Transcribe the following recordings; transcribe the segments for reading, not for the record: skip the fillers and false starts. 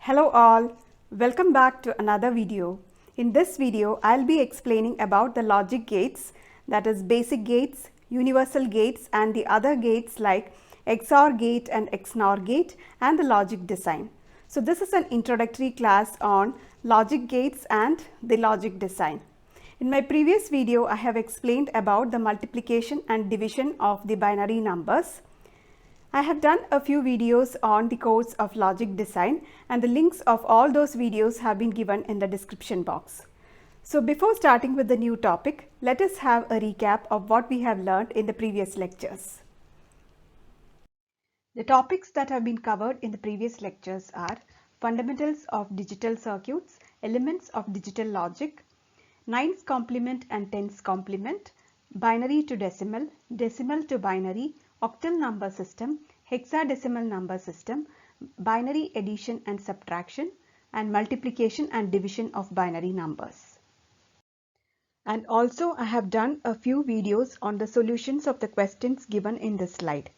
Hello all, welcome back to another video. In this video, I'll be explaining about the logic gates, that is basic gates, universal gates and the other gates like XOR gate and XNOR gate and the logic design. So this is an introductory class on logic gates and the logic design. In my previous video, I have explained about the multiplication and division of the binary numbers. I have done a few videos on the course of logic design and the links of all those videos have been given in the description box. So before starting with the new topic, let us have a recap of what we have learned in the previous lectures. The topics that have been covered in the previous lectures are fundamentals of digital circuits, elements of digital logic, nines complement and tens complement, binary to decimal, decimal to binary, octal number system, hexadecimal number system, binary addition and subtraction, and multiplication and division of binary numbers. And also I have done a few videos on the solutions of the questions given in this slide.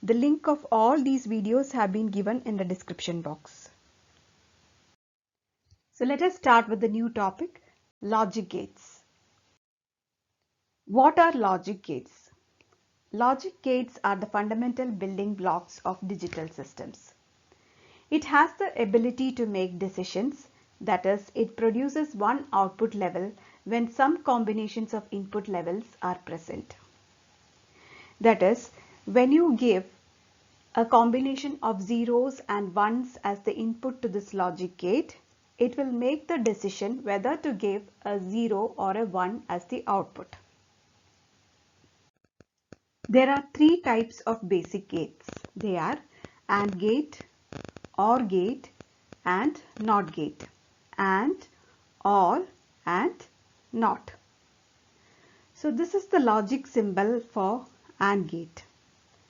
The link of all these videos have been given in the description box. So let us start with the new topic, logic gates. What are logic gates? Logic gates are the fundamental building blocks of digital systems. It has the ability to make decisions, that is, it produces one output level when some combinations of input levels are present. That is, when you give a combination of zeros and ones as the input to this logic gate, it will make the decision whether to give a 0 or a 1 as the output. There are three types of basic gates. They are AND gate, OR gate and NOT gate. AND, OR and NOT. So this is the logic symbol for AND gate.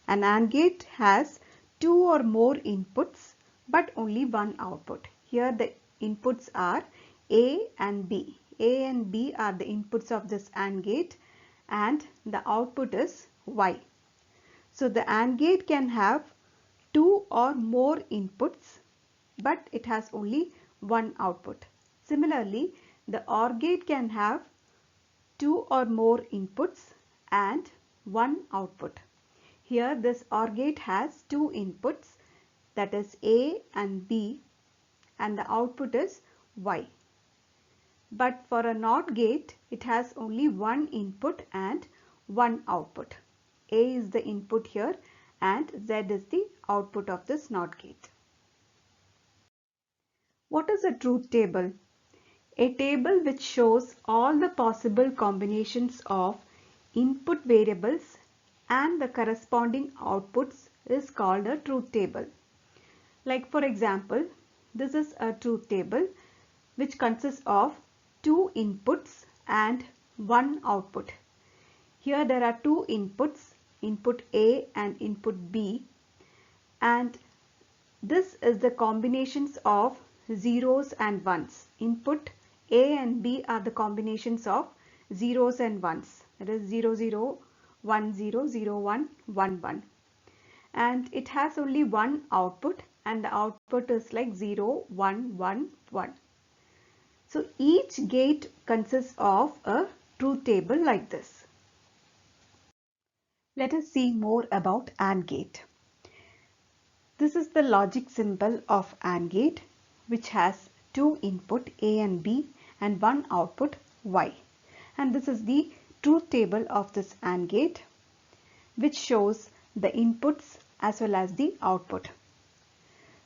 An AND gate has two or more inputs but only one output. Here the inputs are A and B. A and B are the inputs of this AND gate and the output is Y. So the AND gate can have two or more inputs but it has only one output. Similarly, the OR gate can have two or more inputs and one output. Here this OR gate has two inputs, that is A and B, and the output is Y. But for a NOT gate, it has only one input and one output. A is the input here and Z is the output of this NOT gate. What is a truth table? A table which shows all the possible combinations of input variables and the corresponding outputs is called a truth table. Like for example, this is a truth table which consists of two inputs and one output. Here there are two inputs, input A and input B, and this is the combinations of zeros and ones. Input A and B are the combinations of zeros and ones. That is 0, 0, 1, 0, 0, 1, 1, 1. And it has only one output and the output is like 0, 1, 1, 1. So each gate consists of a truth table like this. Let us see more about AND gate. This is the logic symbol of AND gate which has two input A and B and one output Y. And this is the truth table of this AND gate which shows the inputs as well as the output.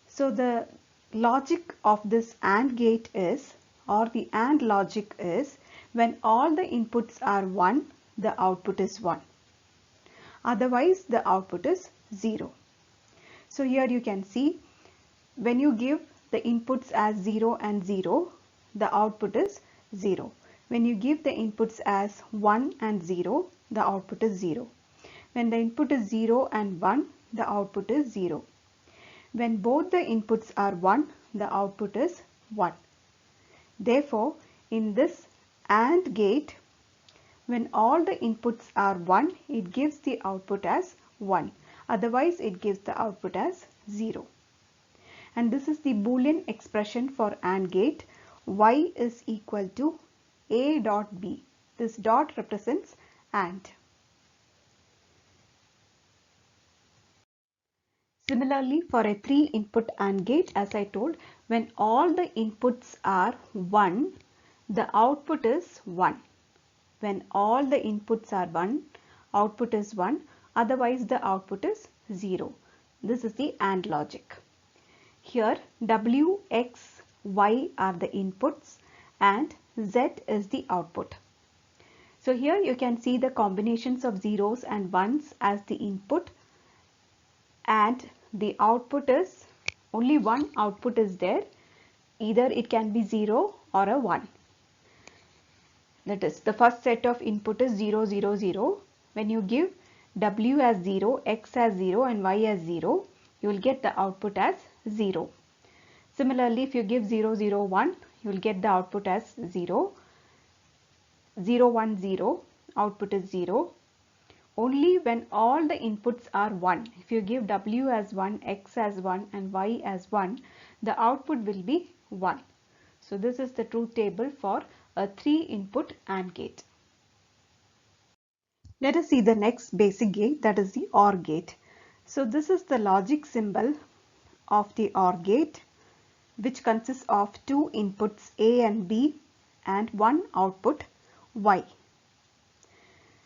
So the logic of this AND gate is, or the AND logic is, when all the inputs are 1, the output is 1. Otherwise the output is 0. So here you can see when you give the inputs as 0 and 0, the output is 0. When you give the inputs as 1 and 0, the output is 0. When the input is 0 and 1, the output is 0. When both the inputs are 1, the output is 1. Therefore, in this AND gate, when all the inputs are 1, it gives the output as 1. Otherwise, it gives the output as 0. and this is the Boolean expression for AND gate. Y is equal to A dot B. This dot represents AND. Similarly, for a 3-input AND gate, as I told, when all the inputs are 1, the output is 1. When all the inputs are 1, output is 1, otherwise the output is 0. This is the AND logic. Here W, X, Y are the inputs and Z is the output. So here you can see the combinations of zeros and ones as the input, and the output is only one output is there. Either it can be 0 or a 1. That is, the first set of input is 0, 0, 0. When you give W as 0, X as 0 and Y as 0, you will get the output as 0. Similarly, if you give 0, 0, 1, you will get the output as 0. 0, 1, 0, output is 0. Only when all the inputs are 1, if you give W as 1, X as 1 and Y as 1, the output will be 1. So this is the truth table for a 3-input AND gate. Let us see the next basic gate, that is the OR gate. So this is the logic symbol of the OR gate, which consists of 2 inputs A and B and 1 output Y.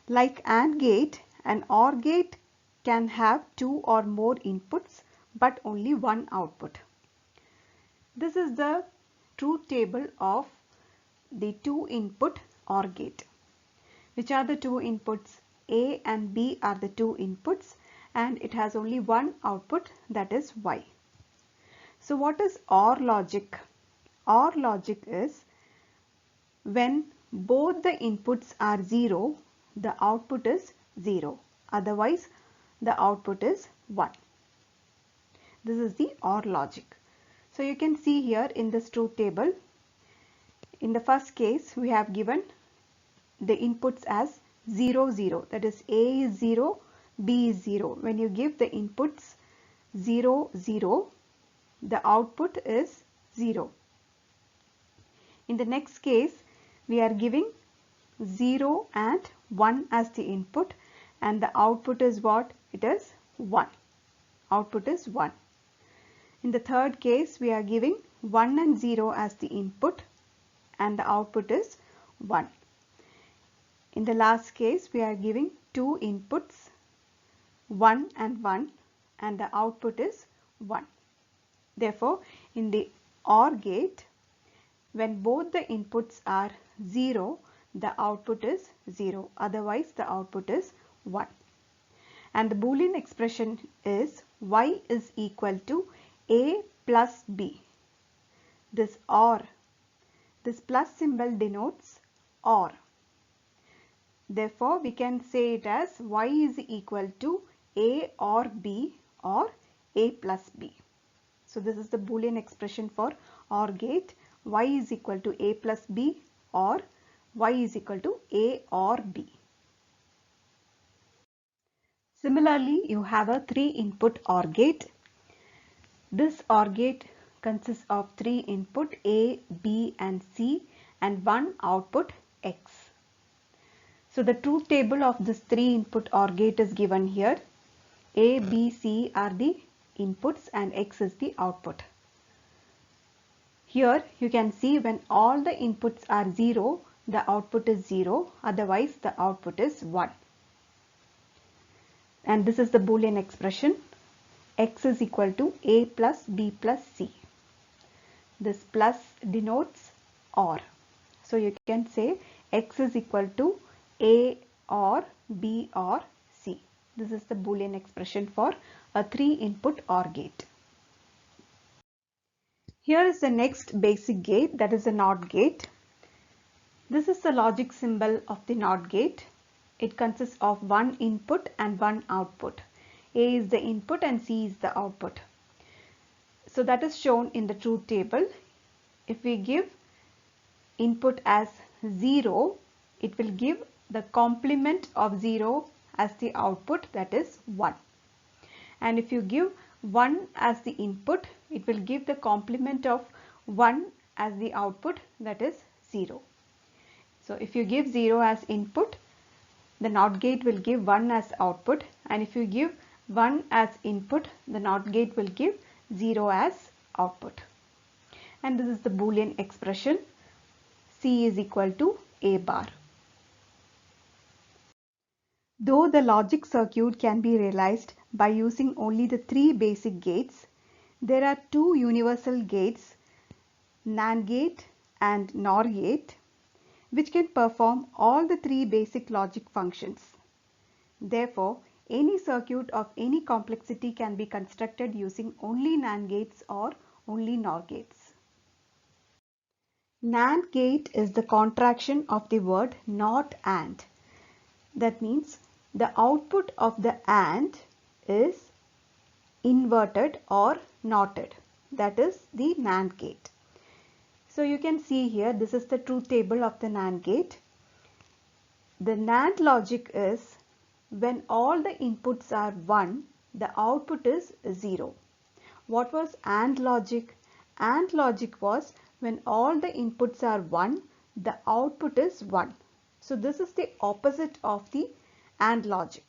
Like AND gate, an OR gate can have 2 or more inputs but only 1 output. This is the truth table of the 2-input OR gate. Which are the 2 inputs? A and B are the 2 inputs and it has only 1 output, that is Y. So what is OR logic? OR logic is when both the inputs are 0, the output is 0. Otherwise, the output is 1. This is the OR logic. So you can see here in this truth table, in the first case, we have given the inputs as 0, 0. That is, A is 0, B is 0. When you give the inputs 0, 0, the output is 0. In the next case, we are giving 0 and 1 as the input, and the output is what? It is 1. Output is 1. In the third case, we are giving 1 and 0 as the input, and the output is 1. In the last case, we are giving 2 inputs, 1 and 1, and the output is 1. Therefore, in the OR gate, when both the inputs are 0, the output is 0. Otherwise, the output is 1. And the Boolean expression is Y is equal to A plus B. This OR, this plus symbol denotes OR. Therefore, we can say it as Y is equal to A or B or A plus B. So this is the Boolean expression for OR gate. Y is equal to A plus B or Y is equal to A or B. Similarly, you have a 3-input OR gate. This OR gate consists of 3 input A, B and C and 1 output X. So the truth table of this 3-input OR gate is given here. A, B, C are the inputs and X is the output. Here you can see when all the inputs are 0, the output is 0. Otherwise, the output is 1. And this is the Boolean expression. X is equal to A plus B plus C. This plus denotes OR. So you can say X is equal to A or B or C. This is the Boolean expression for a 3-input OR gate. Here is the next basic gate, that is a NOT gate. This is the logic symbol of the NOT gate. It consists of 1 input and 1 output. A is the input and C is the output. So that is shown in the truth table. If we give input as 0, it will give the complement of 0 as the output, that is 1. And if you give 1 as the input, it will give the complement of 1 as the output, that is 0. So if you give 0 as input, the NOT gate will give 1 as output, and if you give 1 as input, the NOT gate will give 0 as output. And this is the Boolean expression C is equal to A bar. Though the logic circuit can be realized by using only the 3 basic gates, there are 2 universal gates, NAND gate and NOR gate, which can perform all the 3 basic logic functions. Therefore, any circuit of any complexity can be constructed using only NAND gates or only NOR gates. NAND gate is the contraction of the word not AND. That means the output of the AND is inverted or NOTed. That is the NAND gate. So you can see here, this is the truth table of the NAND gate. The NAND logic is when all the inputs are 1, the output is 0. What was AND logic? AND logic was when all the inputs are 1, the output is 1. So this is the opposite of the AND logic.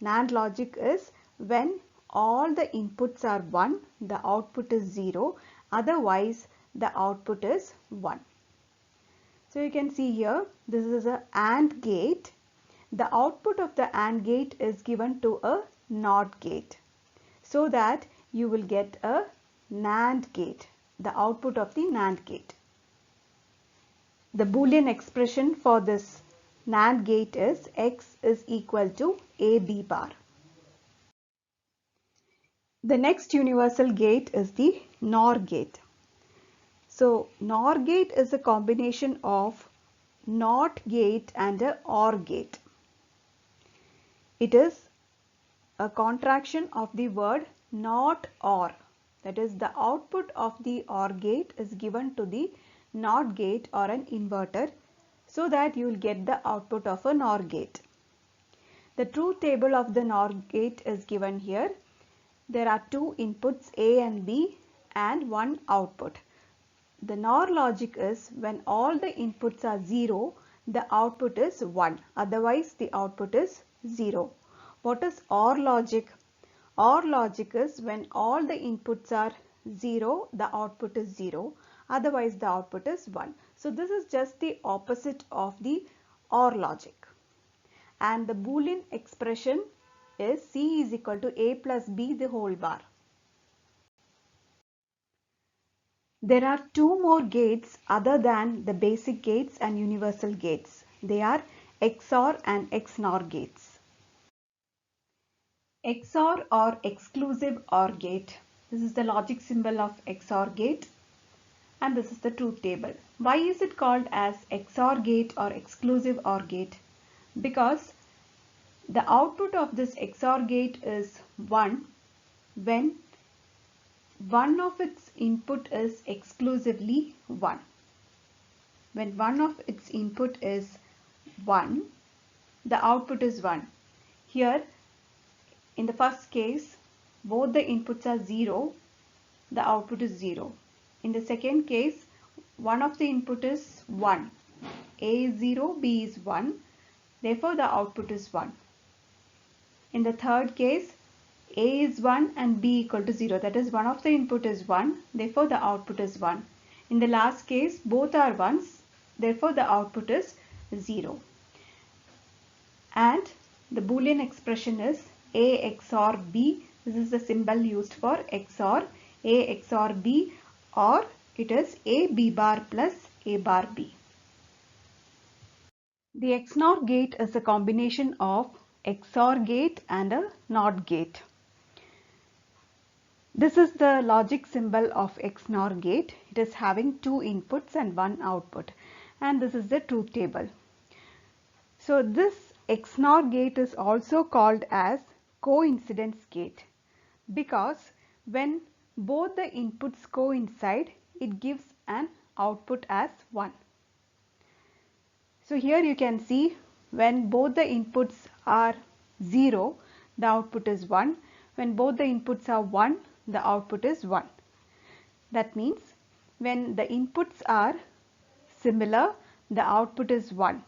NAND logic is when all the inputs are 1, the output is 0. Otherwise, the output is 1. So you can see here, this is a AND gate. The output of the AND gate is given to a NOT gate, so that you will get a NAND gate, the output of the NAND gate. The Boolean expression for this NAND gate is X is equal to AB bar. The next universal gate is the NOR gate. So NOR gate is a combination of NOT gate and a OR gate. It is a contraction of the word NOT OR. That is, the output of the OR gate is given to the NOT gate or an inverter, so that you will get the output of a NOR gate. The truth table of the NOR gate is given here. There are 2 inputs A and B and 1 output. The NOR logic is when all the inputs are 0, the output is 1. Otherwise, the output is 0. What is OR logic? OR logic is when all the inputs are 0, the output is 0. Otherwise, the output is 1. So this is just the opposite of the OR logic. And the Boolean expression is C is equal to A plus B the whole bar. There are 2 more gates other than the basic gates and universal gates. They are XOR and XNOR gates. XOR or exclusive OR gate. This is the logic symbol of XOR gate, and this is the truth table. Why is it called as XOR gate or exclusive OR gate? Because the output of this XOR gate is 1 when one of its input is exclusively 1. When one of its input is 1, the output is 1. Here, in the first case, both the inputs are 0, the output is 0. In the second case, one of the input is 1. A is 0, B is 1. Therefore, the output is 1. In the third case, A is 1 and B equal to 0. That is, one of the input is 1. Therefore, the output is 1. In the last case, both are 1s. Therefore, the output is 0. And the Boolean expression is A XOR B. This is the symbol used for XOR. A XOR B, or it is A B bar plus A bar B. The XNOR gate is a combination of XOR gate and a NOT gate. This is the logic symbol of XNOR gate. It is having 2 inputs and 1 output, and this is the truth table. So this XNOR gate is also called as coincidence gate, because when both the inputs coincide, it gives an output as 1. So here you can see when both the inputs are 0, the output is 1. When both the inputs are 1, the output is 1. That means when the inputs are similar, the output is 1.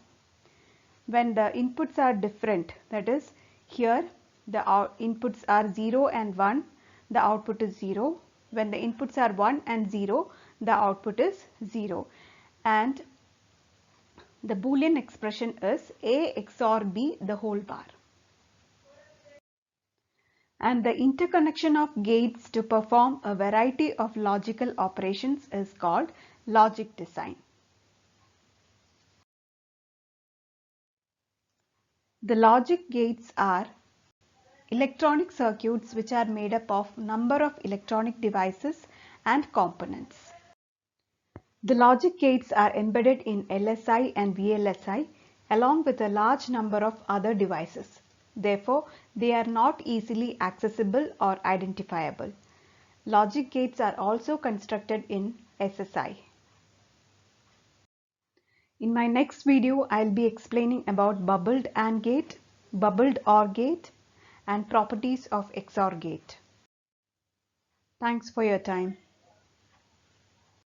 When the inputs are different, that is here the inputs are 0 and 1, the output is 0. When the inputs are 1 and 0, the output is 0. And the Boolean expression is A XOR B the whole bar. And the interconnection of gates to perform a variety of logical operations is called logic design. The logic gates are electronic circuits which are made up of number of electronic devices and components. The logic gates are embedded in LSI and VLSI along with a large number of other devices. Therefore, they are not easily accessible or identifiable. Logic gates are also constructed in SSI. In my next video, I'll be explaining about bubbled AND gate, bubbled OR gate, and properties of XOR gate. Thanks for your time.